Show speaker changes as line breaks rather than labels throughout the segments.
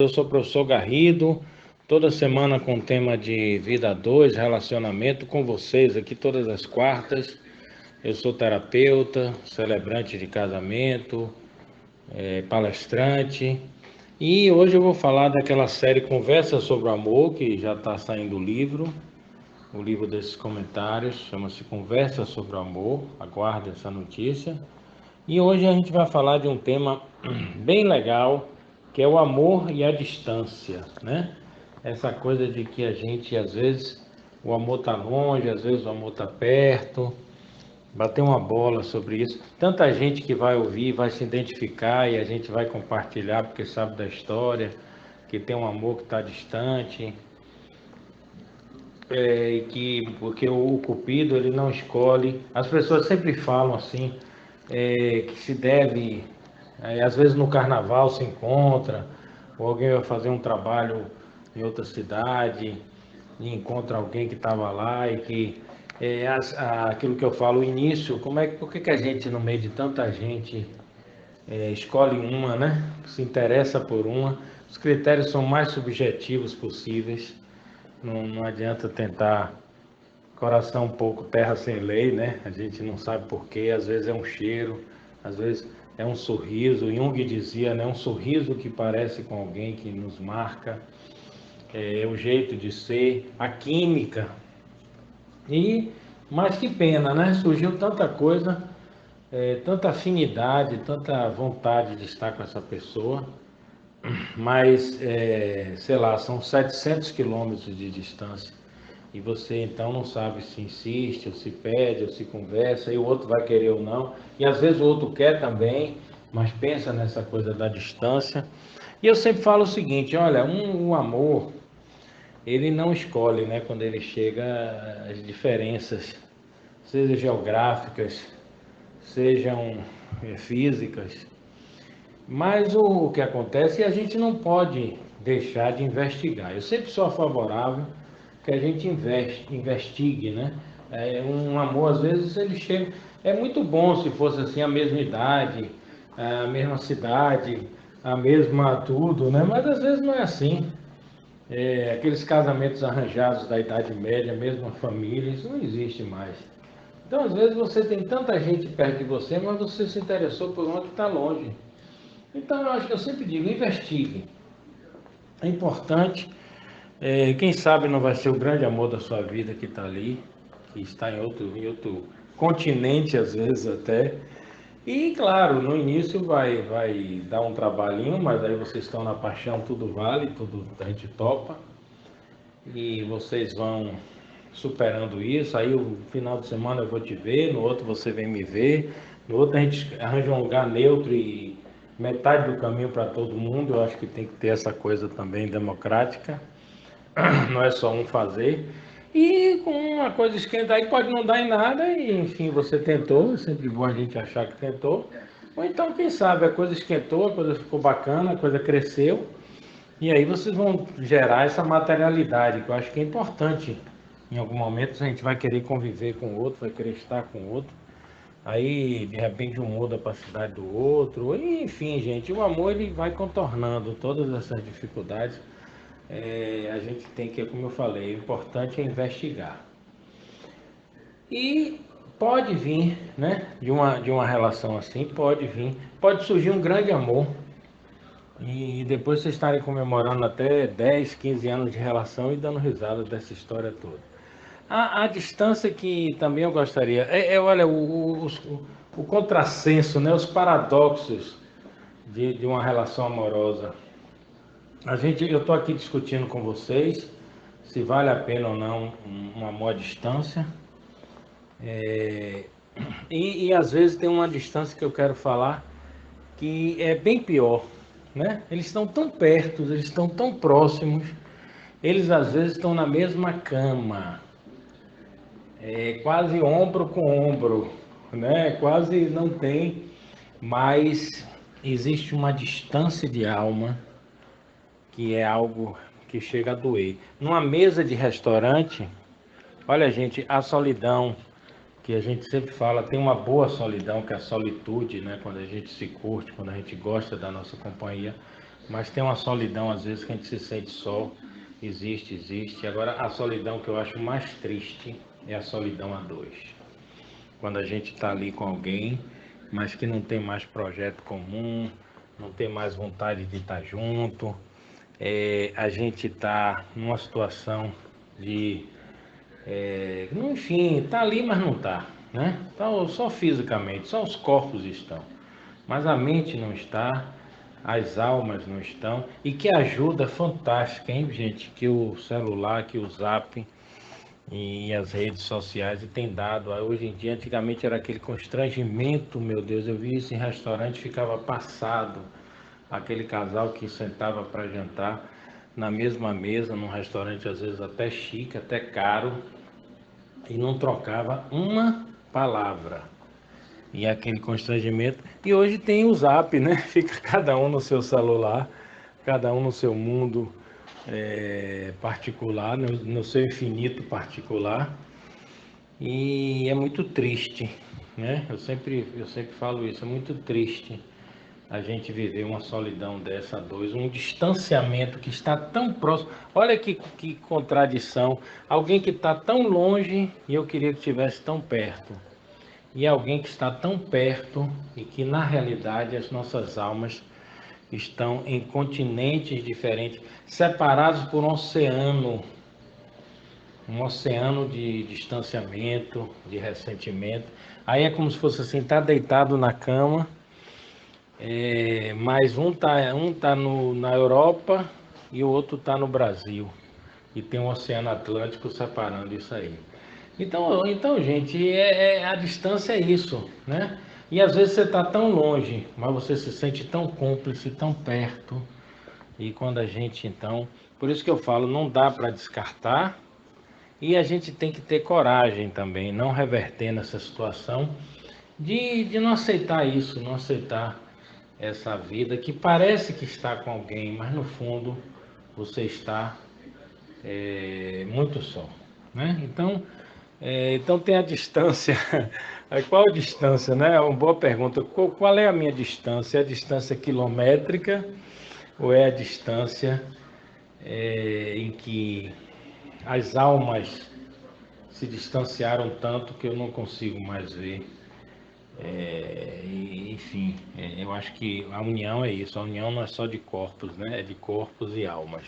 Eu sou o professor Garrido, toda semana com o tema de vida a dois, relacionamento com vocês aqui todas as quartas. Eu sou terapeuta, celebrante de casamento, palestrante. E hoje eu vou falar daquela série Conversa sobre o Amor, que já está saindo o livro desses comentários, chama-se Conversa sobre o Amor, aguarde essa notícia. E hoje a gente vai falar de um tema bem legal, que é o amor e a distância, né? Essa coisa de que a gente, às vezes, o amor está longe, às vezes o amor está perto. Bater uma bola sobre isso. Tanta gente que vai ouvir, vai se identificar e a gente vai compartilhar porque sabe da história, que tem um amor que está distante, porque o Cupido ele não escolhe. As pessoas sempre falam assim, que se deve, às vezes no carnaval se encontra, ou alguém vai fazer um trabalho em outra cidade e encontra alguém que estava lá e que aquilo que eu falo, o início, por que a gente no meio de tanta gente escolhe uma, né? Se interessa por uma. Os critérios são mais subjetivos possíveis. Não adianta tentar coração um pouco terra sem lei, né? A gente não sabe porquê, às vezes é um cheiro, às vezes é um sorriso. Jung dizia, né? Um sorriso que parece com alguém que nos marca, é o jeito de ser, a química. Mas que pena, né? Surgiu tanta coisa, tanta afinidade, tanta vontade de estar com essa pessoa, mas, sei lá, são 700 quilômetros de distância. E você então não sabe se insiste, ou se pede, ou se conversa, e o outro vai querer ou não. E às vezes o outro quer também, mas pensa nessa coisa da distância. E eu sempre falo o seguinte, olha, um amor, ele não escolhe, né, quando ele chega as diferenças, sejam geográficas, sejam físicas. Mas o que acontece é que a gente não pode deixar de investigar. Eu sempre sou favorável que a gente investigue, né? Um amor, às vezes, ele chega... É muito bom se fosse assim, a mesma idade, a mesma cidade, a mesma tudo, né? Mas às vezes não é assim. Aqueles casamentos arranjados da Idade Média, mesma família, isso não existe mais. Então, às vezes, você tem tanta gente perto de você, mas você se interessou por uma que está longe. Então, eu acho que eu sempre digo, investigue. É importante. Quem sabe não vai ser o grande amor da sua vida que está ali, que está em outro continente, às vezes até. E, claro, no início vai dar um trabalhinho, mas aí vocês estão na paixão, tudo vale, tudo a gente topa. E vocês vão superando isso. Aí, o final de semana eu vou te ver, no outro você vem me ver, no outro a gente arranja um lugar neutro e metade do caminho para todo mundo. Eu acho que tem que ter essa coisa também democrática. Não é só um fazer. E com uma coisa esquenta aí pode não dar em nada e enfim, você tentou, é sempre bom a gente achar que tentou. Ou então, quem sabe, a coisa esquentou, a coisa ficou bacana, a coisa cresceu, e aí vocês vão gerar essa materialidade, que eu acho que é importante. Em algum momento a gente vai querer conviver com o outro, vai querer estar com o outro. Aí, de repente, um muda para a cidade do outro. E, enfim, gente, o amor ele vai contornando todas essas dificuldades. A gente tem que, como eu falei, o importante é investigar. E pode vir, né, de uma relação assim, pode surgir um grande amor. E depois vocês estarem comemorando até 10, 15 anos de relação e dando risada dessa história toda. A distância que também eu gostaria, olha, o contrassenso, né, os paradoxos de uma relação amorosa. Eu estou aqui discutindo com vocês se vale a pena ou não um amor à distância. E às vezes tem uma distância que eu quero falar que é bem pior, né? Eles estão tão perto, eles estão tão próximos, eles às vezes estão na mesma cama, quase ombro com ombro, né? Quase não tem, mas existe uma distância de alma que é algo que chega a doer. Numa mesa de restaurante, olha, gente, a solidão que a gente sempre fala, tem uma boa solidão, que é a solitude, né? Quando a gente se curte, quando a gente gosta da nossa companhia. mas tem uma solidão às vezes que a gente se sente só, existe. Agora a solidão que eu acho mais triste é a solidão a dois. Quando a gente está ali com alguém, mas que não tem mais projeto comum, não tem mais vontade de estar junto, a gente está numa situação de, enfim, está ali, mas não está, né? Então, só fisicamente, só os corpos estão, mas a mente não está, as almas não estão. E que ajuda fantástica, hein, gente, que o celular, que o Zap e as redes sociais tem dado. Hoje em dia, antigamente era aquele constrangimento, meu Deus, eu vi isso em restaurante, ficava passado, aquele casal que sentava para jantar na mesma mesa, num restaurante às vezes até chique, até caro, e não trocava uma palavra. E aquele constrangimento. E hoje tem o Zap, né? Fica cada um no seu celular, cada um no seu mundo particular, no seu infinito particular. E é muito triste, né? Eu sempre falo isso, é muito triste a gente viver uma solidão dessa a dois, um distanciamento que está tão próximo. Olha que contradição, alguém que está tão longe e eu queria que estivesse tão perto. E alguém que está tão perto e que na realidade as nossas almas estão em continentes diferentes, separados por um oceano de distanciamento, de ressentimento. Aí é como se fosse assim, tá deitado na cama, mas um tá na Europa e o outro tá no Brasil. E tem um oceano Atlântico separando isso aí. Então, gente, a distância é isso, né? E às vezes você está tão longe, mas você se sente tão cúmplice, tão perto. E quando a gente, então, por isso que eu falo, não dá para descartar. E a gente tem que ter coragem também, não reverter nessa situação, de não aceitar isso, não aceitar essa vida que parece que está com alguém, mas no fundo você está muito só, né? Então tem a distância. Qual a distância, né? É uma boa pergunta. Qual é a minha distância? É a distância quilométrica ou é a distância em que as almas se distanciaram tanto que eu não consigo mais ver? Enfim, eu acho que a união é isso. A união não é só de corpos, né? É de corpos e almas.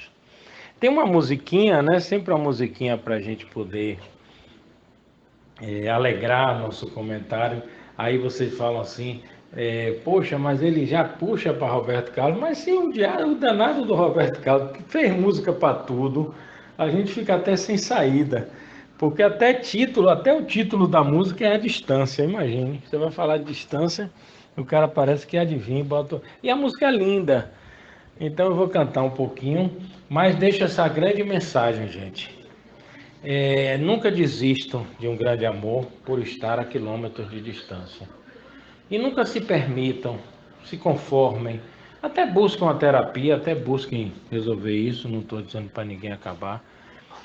Tem uma musiquinha, né? Sempre uma musiquinha para a gente poder alegrar nosso comentário. Aí vocês falam assim, poxa, mas ele já puxa para Roberto Carlos. Mas sim, o danado do Roberto Carlos fez música para tudo. A gente fica até sem saída, porque até o título da música é a distância. Imagine, você vai falar de distância, o cara parece que adivinha, bota. E a música é linda. Então eu vou cantar um pouquinho, mas deixa essa grande mensagem, gente. Nunca desistam de um grande amor por estar a quilômetros de distância. E nunca se permitam, se conformem, até busquem uma terapia, até busquem resolver isso, não estou dizendo para ninguém acabar,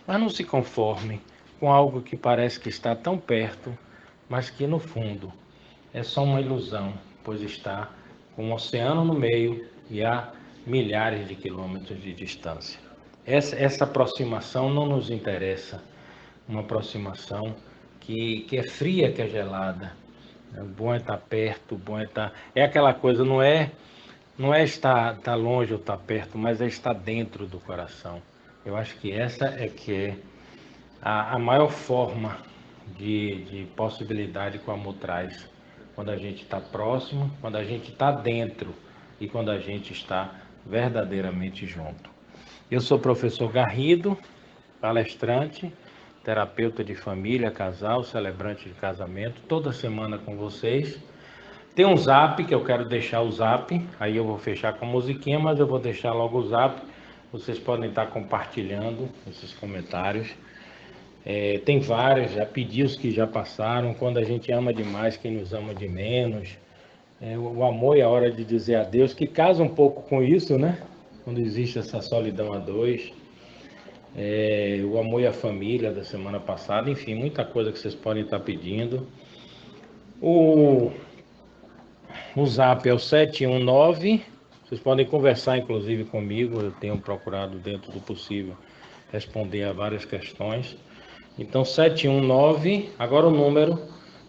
mas não se conformem com algo que parece que está tão perto, mas que no fundo é só uma ilusão, pois está com um oceano no meio e há milhares de quilômetros de distância. Essa aproximação não nos interessa, uma aproximação que é fria, que é gelada. O bom é estar perto, o bom é estar. É aquela coisa, não é estar longe ou estar perto, mas é estar dentro do coração. Eu acho que essa é a maior forma de possibilidade que o amor traz. Quando a gente está próximo, quando a gente está dentro e quando a gente está verdadeiramente junto. Eu sou o professor Garrido, palestrante, terapeuta de família, casal, celebrante de casamento, toda semana com vocês. Tem um zap que eu quero deixar o zap, aí eu vou fechar com a musiquinha, mas eu vou deixar logo o zap. Vocês podem estar compartilhando esses comentários. Tem vários, já pedi os que já passaram. Quando a gente ama demais, quem nos ama de menos. O amor é a hora de dizer adeus, que casa um pouco com isso, né? Quando existe essa solidão a dois. O amor e a família da semana passada, enfim, muita coisa que vocês podem estar pedindo. O zap é o Vocês podem conversar, inclusive, comigo. Eu tenho procurado, dentro do possível, responder a várias questões. Então, 719, agora o número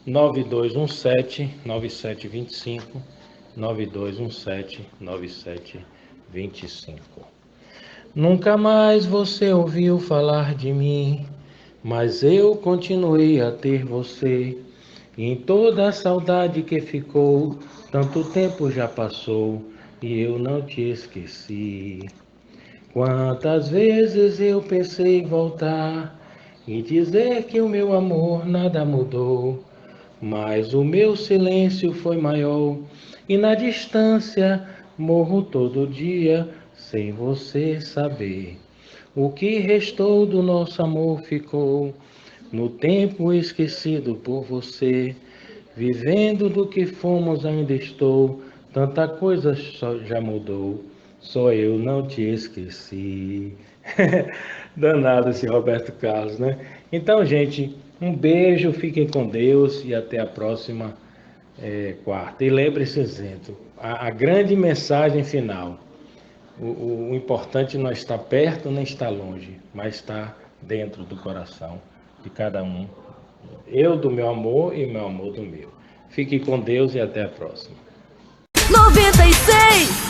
9217-9725, 9217-9725. Nunca mais você ouviu falar de mim, mas eu continuei a ter você. E em toda a saudade que ficou, tanto tempo já passou e eu não te esqueci. Quantas vezes eu pensei em voltar e dizer que o meu amor nada mudou, mas o meu silêncio foi maior e na distância morro todo dia sem você saber. O que restou do nosso amor ficou no tempo esquecido por você. Vivendo do que fomos ainda estou, tanta coisa só já mudou, só eu não te esqueci. Danado esse Roberto Carlos, né? Então, gente, um beijo, fiquem com Deus e até a próxima quarta. E lembre-se, Zento, a grande mensagem final, o importante não está perto nem está longe, mas está dentro do coração de cada um. Eu do meu amor e meu amor do meu. Fique com Deus e até a próxima.
96